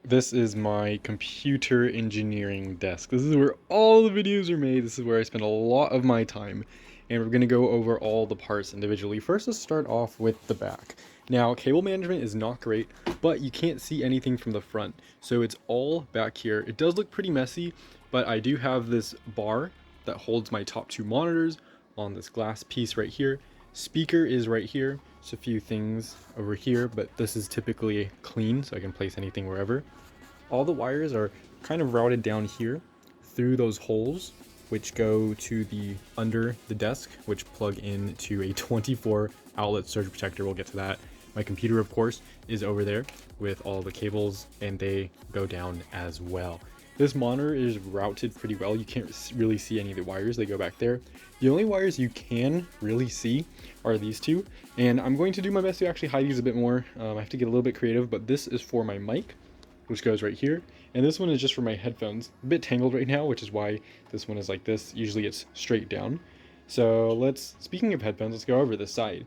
This is my computer engineering desk. This is where all the videos are made. This is where I spend a lot of my time. And we're going to go over all the parts individually. First, let's start off with the back. Now, cable management is not great, but you can't see anything from the front. So it's all back here. It does look pretty messy, but I do have this bar that holds my top two monitors on this glass piece right here. Speaker is right here. Just a few things over here, but this is typically clean, so I can place anything wherever. All the wires are kind of routed down here through those holes, which go to the under the desk, which plug into a 24 outlet surge protector. We'll get to that. My computer, of course, is over there with all the cables, and they go down as well. This monitor is routed pretty well. You can't really see any of the wires. They go back there. The only wires you can really see are these two, and I'm going to do my best to actually hide these a bit more. I have to get a little bit creative, but this is for my mic, which goes right here, and this one is just for my headphones. A bit tangled right now, which is why this one is like this. Usually it's straight down. So speaking of headphones, let's go over this side.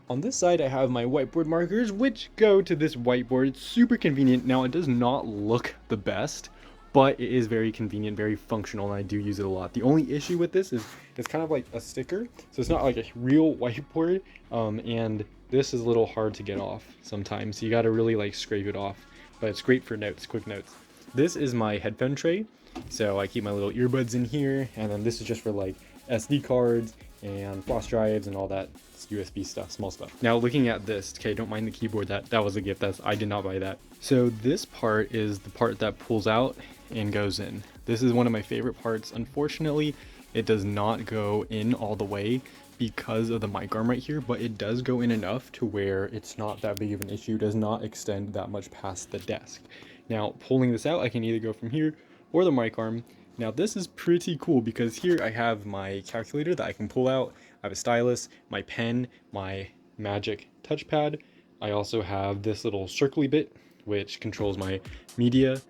On this side, I have my whiteboard markers, which go to this whiteboard. It's super convenient. Now, it does not look the best, but it is very convenient, very functional, and I do use it a lot. The only issue with this is it's kind of like a sticker, so it's not like a real whiteboard, and this is a little hard to get off sometimes. So you got to really like scrape it off, but it's great for notes, quick notes. This is my headphone tray, so I keep my little earbuds in here, and then this is just for like SD cards and flash drives and all that USB stuff, small stuff. Now looking at this, okay, don't mind the keyboard, that was a gift. I did not buy that. So this part is the part that pulls out and goes in. This is one of my favorite parts. Unfortunately, it does not go in all the way because of the mic arm right here, but it does go in enough to where it's not that big of an issue. It does not extend that much past the desk. Now pulling this out, I can either go from here or the mic arm. Now this is pretty cool because here I have my calculator that I can pull out. I have a stylus, my pen, my magic touchpad. I also have this little circly bit which controls my media,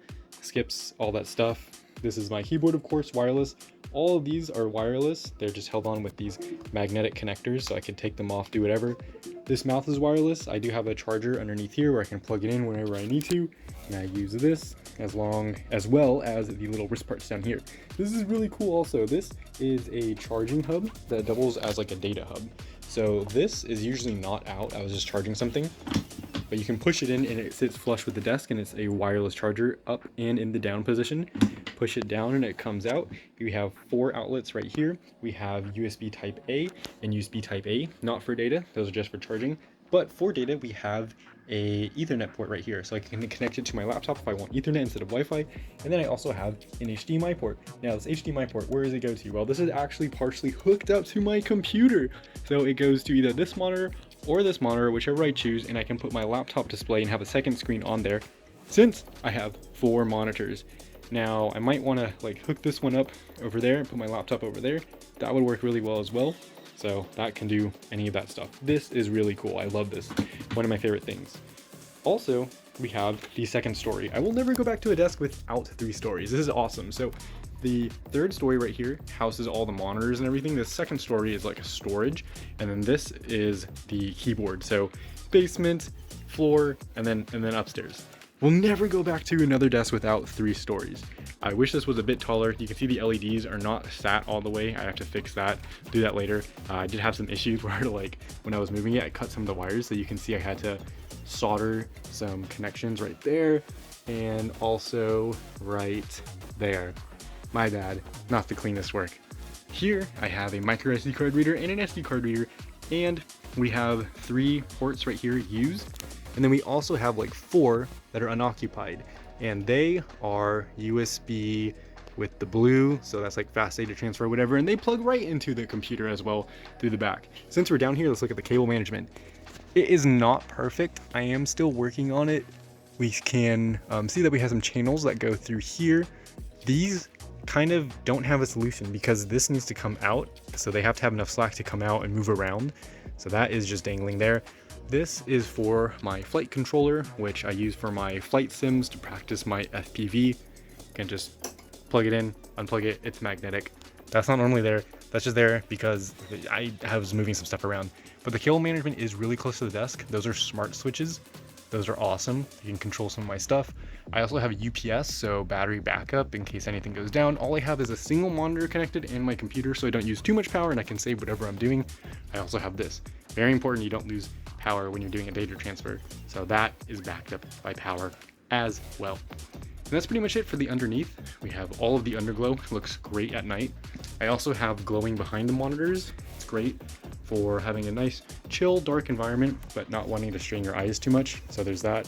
skips, all that stuff. This is my keyboard, of course, wireless. All of these are wireless. They're just held on with these magnetic connectors, so I can take them off, do whatever. This mouse is wireless. I do have a charger underneath here where I can plug it in whenever I need to, and I use this as well as the little wrist parts down here. This is really cool also. This is a charging hub that doubles as like a data hub. So this is usually not out. I was just charging something, but you can push it in and it sits flush with the desk, and it's a wireless charger up and in the down position. Push it down and it comes out. We have 4 outlets right here. We have USB type A and USB type A, not for data, those are just for charging. But for data, we have a Ethernet port right here, so I can connect it to my laptop if I want Ethernet instead of Wi-Fi. And then I also have an HDMI port. Now this HDMI port, where does it go to? Well, this is actually partially hooked up to my computer. So it goes to either this monitor or this monitor, whichever I choose, and I can put my laptop display and have a second screen on there since I have 4 monitors. Now I might want to like hook this one up over there and put my laptop over there. That would work really well as well. So that can do any of that stuff. This is really cool. I love this. One of my favorite things. Also, we have the second story. I will never go back to a desk without 3 stories. This is awesome. So the third story right here houses all the monitors and everything. The second story is like a storage, and then this is the keyboard. So basement, floor, and then upstairs. We'll never go back to another desk without 3 stories. I wish this was a bit taller. You can see the LEDs are not sat all the way. I have to fix that, do that later. I did have some issues where like when I was moving it, I cut some of the wires. So you can see I had to solder some connections right there and also right there. My bad, not the cleanest work. Here I have a micro SD card reader and an SD card reader, and we have 3 ports right here used. And then we also have like 4 that are unoccupied, and they are USB with the blue, so that's like fast data transfer or whatever, and they plug right into the computer as well through the back. Since we're down here, let's look at the cable management. It is not perfect. I am still working on it. We can see that we have some channels that go through here. These kind of don't have a solution because this needs to come out, so they have to have enough slack to come out and move around. So that is just dangling there. This is for my flight controller, which I use for my flight sims to practice my FPV. You can just plug it in, unplug it, it's magnetic. That's not normally there, that's just there because I was moving some stuff around. But the cable management is really close to the desk. Those are smart switches. Those are awesome. You can control some of my stuff. I also have UPS, so battery backup in case anything goes down. All I have is a single monitor connected and my computer, so I don't use too much power and I can save whatever I'm doing. I also have this. Very important, you don't lose power when you're doing a data transfer. So that is backed up by power as well. And that's pretty much it for the underneath. We have all of the underglow, looks great at night. I also have glowing behind the monitors. It's great for having a nice chill dark environment but not wanting to strain your eyes too much, so there's that.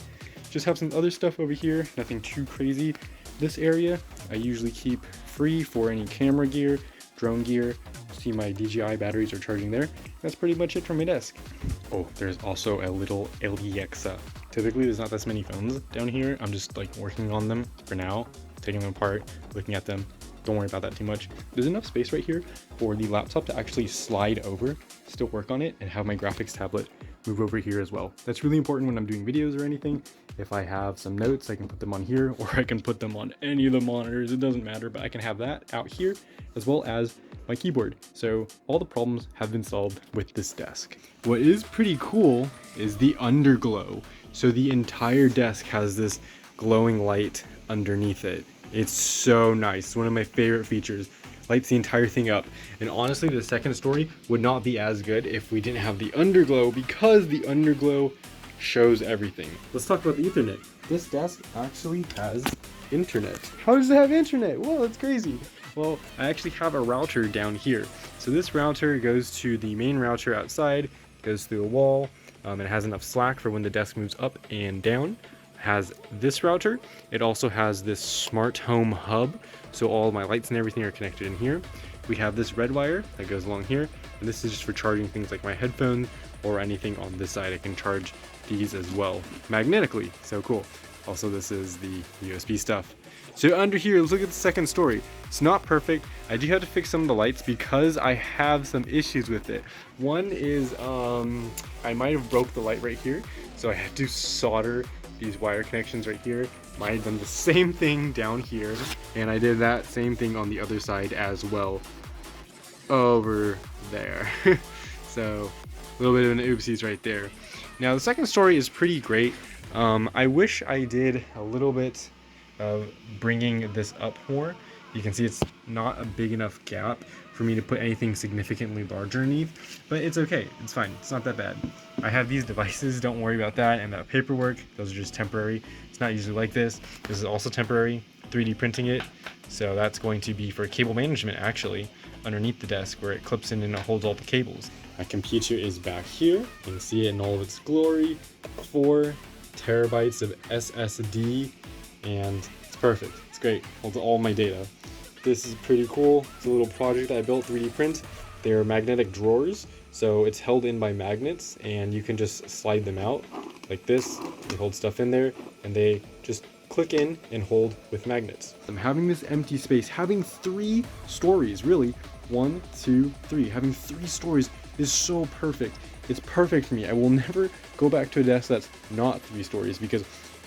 Just have some other stuff over here, nothing too crazy. This area I usually keep free for any camera gear, drone gear. See, my DJI batteries are charging there. That's pretty much it from my desk. Oh, there's also a little LDX. Typically there's not this many phones down here. I'm just like working on them for now, taking them apart, looking at them. Don't worry about that too much. There's enough space right here for the laptop to actually slide over, still work on it, and have my graphics tablet move over here as well. That's really important when I'm doing videos or anything. If I have some notes, I can put them on here, or I can put them on any of the monitors. It doesn't matter, but I can have that out here as well as my keyboard. So all the problems have been solved with this desk. What is pretty cool is the underglow. So the entire desk has this glowing light underneath it. It's so nice. One of my favorite features. Lights the entire thing up. And honestly, the second story would not be as good if we didn't have the underglow, because the underglow shows everything. Let's talk about the Ethernet. This desk actually has internet. How does it have internet? Whoa, that's crazy. Well, I actually have a router down here. So this router goes to the main router outside, goes through a wall. It has enough slack for when the desk moves up and down. Has this router. It also has this smart home hub, so all my lights and everything are connected in here. We have this red wire that goes along here, and this is just for charging things like my headphones or anything on this side. I can charge these as well magnetically, so cool. Also, this is the USB stuff. So under here, let's look at the second story. It's not perfect. I do have to fix some of the lights because I have some issues with it. One is I might have broke the light right here, so I had to solder these wire connections right here. I had done the same thing down here, and I did that same thing on the other side as well over there. So a little bit of an oopsies right there. Now the second story is pretty great. I wish I did a little bit of bringing this up more. You can see it's not a big enough gap for me to put anything significantly larger underneath, but it's okay, it's fine, it's not that bad. I have these devices, don't worry about that, and that paperwork, those are just temporary. It's not usually like this. This is also temporary, 3D printing it, so that's going to be for cable management actually, underneath the desk where it clips in and it holds all the cables. My computer is back here, you can see it in all of its glory, 4 terabytes of SSD, and it's perfect, it's great, holds all my data. This is pretty cool. It's a little project I built, 3D print. They're magnetic drawers, so it's held in by magnets, and you can just slide them out like this. You hold stuff in there, and they just click in and hold with magnets. I'm having this empty space, having 3 stories, really. 1, 2, 3. Having 3 stories is so perfect. It's perfect for me. I will never go back to a desk that's not 3 stories, because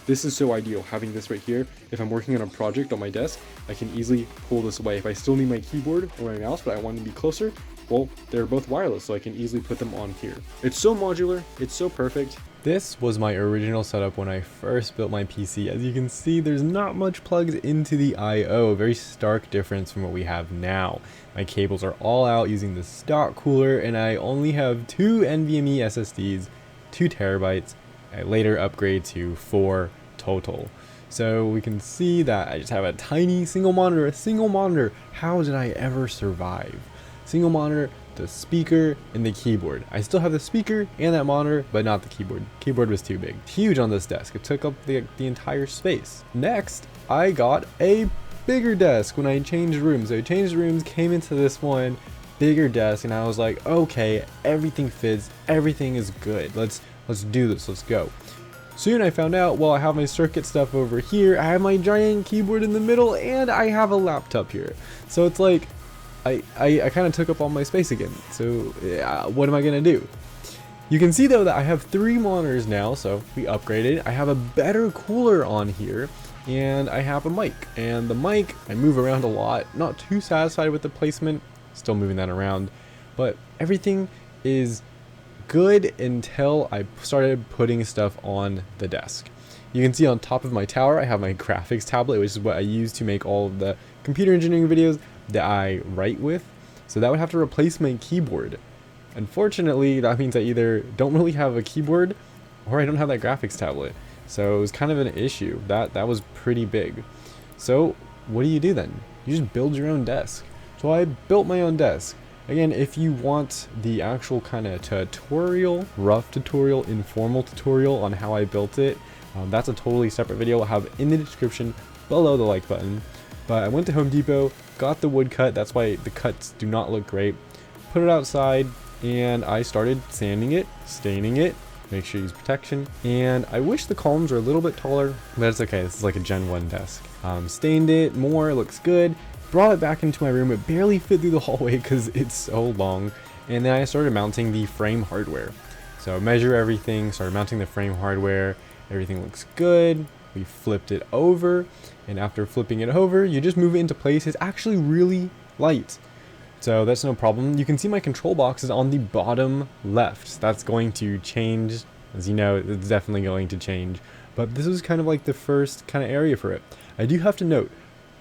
this is so ideal, having this right here. If I'm working on a project on my desk, I can easily pull this away. If I still need my keyboard or my mouse, but I want to be closer, well, they're both wireless, so I can easily put them on here. It's so modular, it's so perfect. This was my original setup when I first built my PC. As you can see, there's not much plugged into the I/O, very stark difference from what we have now. My cables are all out using the stock cooler, and I only have 2 NVMe SSDs, 2 terabytes. I later upgrade to 4 total. So we can see that I just have a tiny single monitor, a single monitor. How did I ever survive? Single monitor, the speaker, and the keyboard. I still have the speaker and that monitor, but not the keyboard. Keyboard was too big. Huge on this desk. It took up the entire space. Next, I got a bigger desk when I changed rooms. So I changed rooms, came into this one, bigger desk, and I was like, okay, everything fits, everything is good. Let's do this, let's go. Soon I found out, well, I have my circuit stuff over here, I have my giant keyboard in the middle, and I have a laptop here. So it's like, I kind of took up all my space again. So yeah, what am I gonna do? You can see though that I have 3 monitors now, so we upgraded. I have a better cooler on here, and I have a mic. And the mic, I move around a lot, not too satisfied with the placement, still moving that around, but everything is good until I started putting stuff on the desk. You can see on top of my tower, I have my graphics tablet, which is what I use to make all of the computer engineering videos that I write with. So that would have to replace my keyboard. Unfortunately, that means I either don't really have a keyboard or I don't have that graphics tablet. So it was kind of an issue. That was pretty big. So what do you do then? You just build your own desk. So I built my own desk. Again, if you want the actual kind of tutorial, rough tutorial, informal tutorial on how I built it, that's a totally separate video I'll have in the description below the like button. But I went to Home Depot, got the wood cut, that's why the cuts do not look great, put it outside, and I started sanding it, staining it, make sure you use protection, and I wish the columns were a little bit taller, but it's okay, this is like a Gen 1 desk. Stained it more, it looks good, brought it back into my room, it barely fit through the hallway because it's so long, and then I started mounting the frame hardware. So measure everything, started mounting the frame hardware, everything looks good, we flipped it over, and after flipping it over, you just move it into place. It's actually really light, so that's no problem. You can see my control box is on the bottom left. That's going to change, as you know, it's definitely going to change, but this is kind of like the first kind of area for it. I do have to note,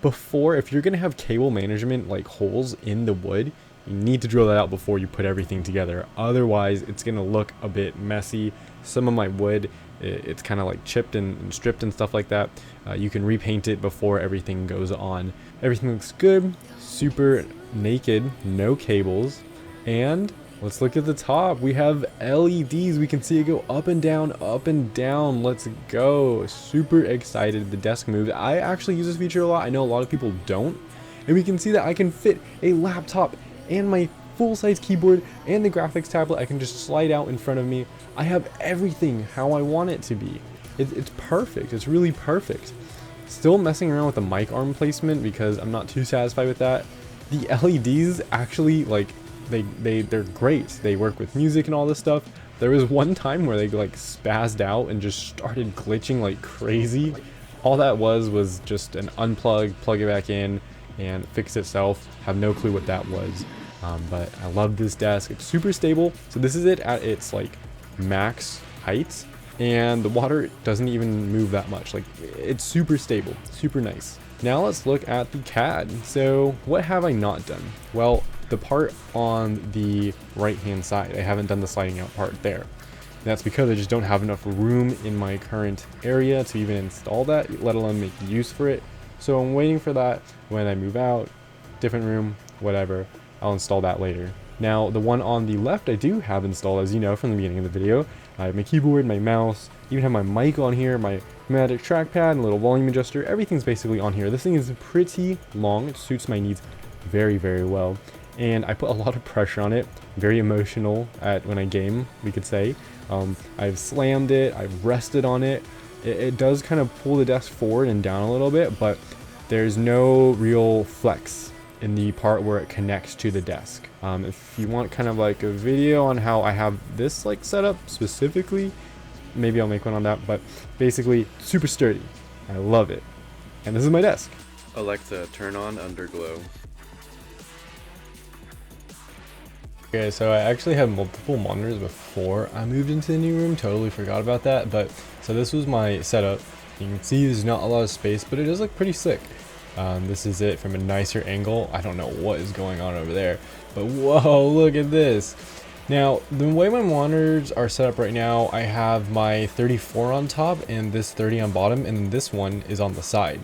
before, if you're going to have cable management like holes in the wood, you need to drill that out before you put everything together. Otherwise, it's going to look a bit messy. Some of my wood, it's kind of like chipped and stripped and stuff like that. You can repaint it before everything goes on. Everything looks good, super naked, no cables. And let's look at the top. We have LEDs. We can see it go up and down, up and down. Let's go. Super excited. The desk moved. I actually use this feature a lot. I know a lot of people don't. And we can see that I can fit a laptop and my full-size keyboard and the graphics tablet. I can just slide out in front of me. I have everything how I want it to be. It's perfect. It's really perfect. Still messing around with the mic arm placement because I'm not too satisfied with that. The LEDs actually, like, they're great. They work with music and all this stuff. There was one time where they like spazzed out and just started glitching like crazy. All that was just an unplug, plug it back in, and fix itself. Have no clue what that was. But I love this desk. It's super stable. So this is it at its like max height, and the water doesn't even move that much. Like, it's super stable, super nice. Now let's look at the CAD. So what have I not done? Well, the part on the right hand side, I haven't done the sliding out part there. That's because I just don't have enough room in my current area to even install that, let alone make use for it. So I'm waiting for that. When I move out, different room, whatever, I'll install that later. Now the one on the left I do have installed, as you know from the beginning of the video. I have my keyboard, my mouse, even have my mic on here, my pneumatic trackpad, and little volume adjuster. Everything's basically on here. This thing is pretty long. It suits my needs very, very well. And I put a lot of pressure on it. Very emotional when I game, we could say. I've slammed it, I've rested on it. It does kind of pull the desk forward and down a little bit, but there's no real flex in the part where it connects to the desk. If you want kind of like a video on how I have this like set up specifically, maybe I'll make one on that, but basically super sturdy. I love it. And this is my desk. Alexa, turn on underglow. Okay, so I actually had multiple monitors before I moved into the new room. Totally forgot about that. But so this was my setup. You can see there's not a lot of space, but it does look pretty sick. This is it from a nicer angle. I don't know what is going on over there, but whoa, look at this. Now, the way my monitors are set up right now, I have my 34 on top and this 30 on bottom, and then this one is on the side.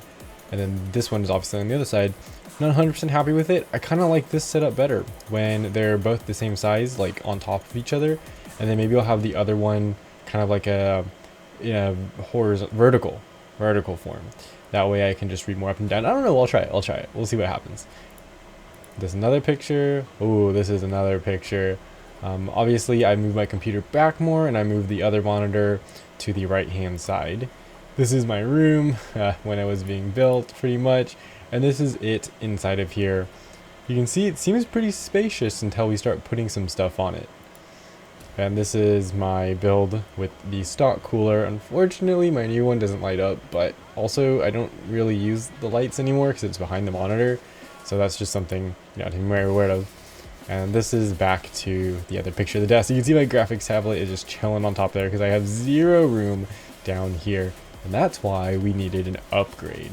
And then this one is obviously on the other side. Not 100% happy with it. I kind of like this setup better when they're both the same size, like on top of each other. And then maybe I'll have the other one kind of like a horizontal, vertical form. That way I can just read more up and down. I don't know, I'll try it. We'll see what happens. There's another picture. Ooh, this is another picture. Obviously I moved my computer back more and I moved the other monitor to the right hand side. This is my room when it was being built pretty much. And this is it inside of here. You can see it seems pretty spacious until we start putting some stuff on it. And this is my build with the stock cooler. Unfortunately, my new one doesn't light up, but also I don't really use the lights anymore because it's behind the monitor. So that's just something to be very aware of. And this is back to the other picture of the desk. You can see my graphics tablet is just chilling on top there because I have zero room down here. And that's why we needed an upgrade.